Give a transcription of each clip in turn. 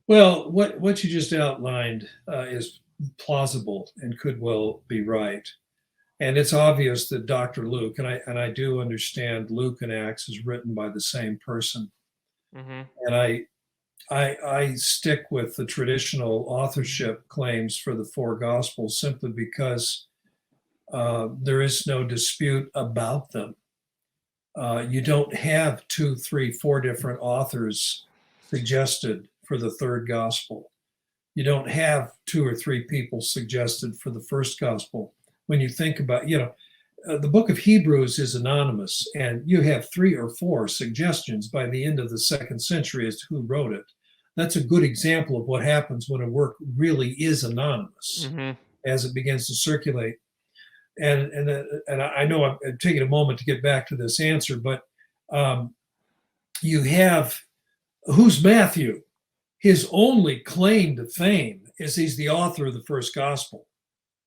Well, what you just outlined is plausible and could well be right. And it's obvious that Dr. Luke, and I do understand Luke and Acts is written by the same person. Mm-hmm. And I stick with the traditional authorship claims for the four gospels simply because there is no dispute about them. You don't have two, three, four different authors suggested for the third gospel. You don't have two or three people suggested for the first gospel. When you think about, the book of Hebrews is anonymous, and you have three or four suggestions by the end of the second century as to who wrote it. That's a good example of what happens when a work really is anonymous Mm-hmm. as it begins to circulate. And I know I'm taking a moment to get back to this answer, but you have, who's Matthew? His only claim to fame is he's the author of the first gospel.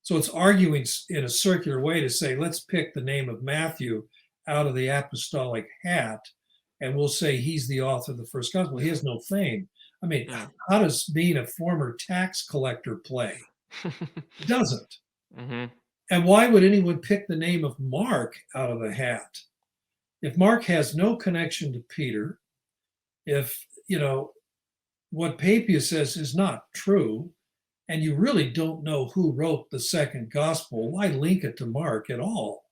So it's arguing in a circular way to say, let's pick the name of Matthew out of the apostolic hat, and we'll say he's the author of the first gospel. He has no fame. I mean, how does being a former tax collector play? It doesn't. Mm-hmm. And why would anyone pick the name of Mark out of the hat? If Mark has no connection to Peter, if, what Papias says is not true, and you really don't know who wrote the second gospel, why link it to Mark at all?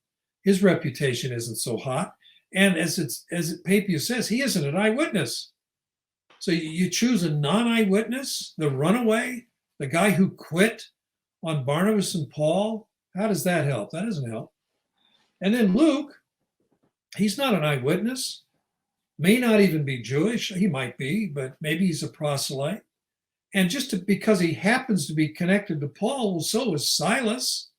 His reputation isn't so hot. And as Papias says, he isn't an eyewitness. So you choose a non-eyewitness, the runaway, the guy who quit on Barnabas and Paul. How does that help? That doesn't help. And then Luke, he's not an eyewitness, may not even be Jewish. He might be, but maybe he's a proselyte. And because he happens to be connected to Paul, well, so is Silas.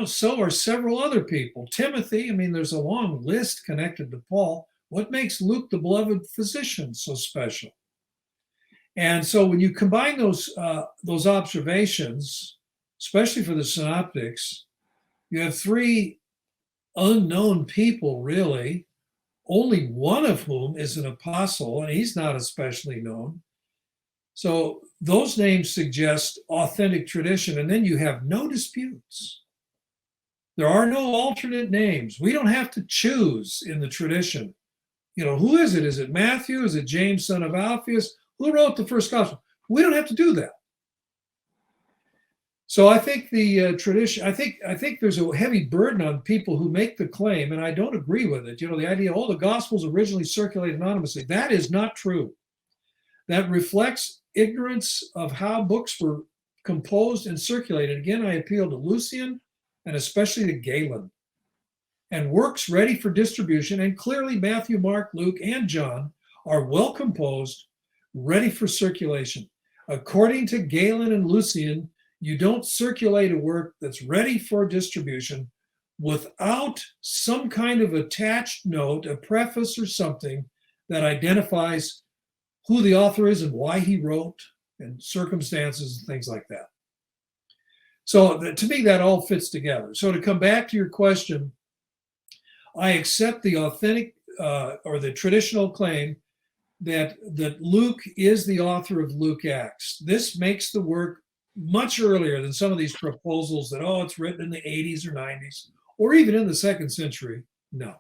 So are several other people. Timothy, there's a long list connected to Paul. What makes Luke, the beloved physician, so special? And so when you combine those observations, especially for the synoptics, you have three unknown people, really, only one of whom is an apostle, and he's not especially known. So those names suggest authentic tradition, and then you have no disputes. There are no alternate names. We don't have to choose in the tradition. Who is it? Is it Matthew? Is it James, son of Alphaeus? Who wrote the first gospel? We don't have to do that. So I think the tradition, I think there's a heavy burden on people who make the claim, and I don't agree with it. The idea, the Gospels originally circulated anonymously. That is not true. That reflects ignorance of how books were composed and circulated. Again, I appeal to Lucian and especially to Galen. And works ready for distribution, and clearly Matthew, Mark, Luke, and John are well composed, ready for circulation. According to Galen and Lucian, you don't circulate a work that's ready for distribution without some kind of attached note, a preface or something that identifies who the author is and why he wrote and circumstances and things like that. So to me, that all fits together. So to come back to your question, I accept the authentic or the traditional claim that Luke is the author of Luke Acts. This makes the work much earlier than some of these proposals that, it's written in the 80s or 90s, or even in the second century. No.